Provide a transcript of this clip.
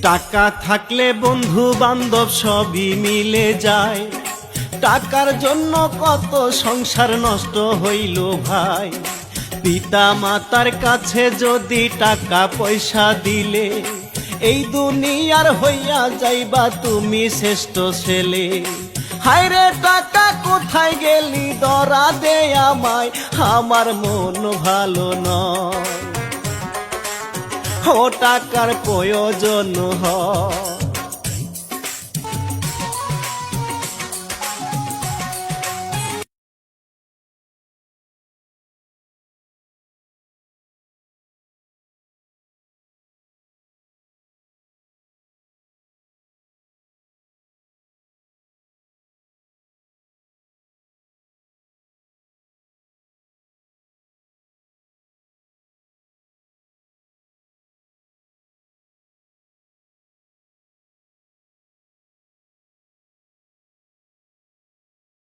টাকা থাকলে বন্ধু বান্ধব সবই মিলে যায়, টাকার জন্য কত সংসার নষ্ট হইল ভাই। পিতা মাতার কাছে যদি টাকা পয়সা দিলে, এই দুনিয়ার হইয়া যাইবা তুমি শ্রেষ্ঠ ছেলে। হায়রে টাকা কোথায় গেলি ধরা দে আমায়, আমার মন ভালো নয়, ও টাকার প্রয়োজন হয়।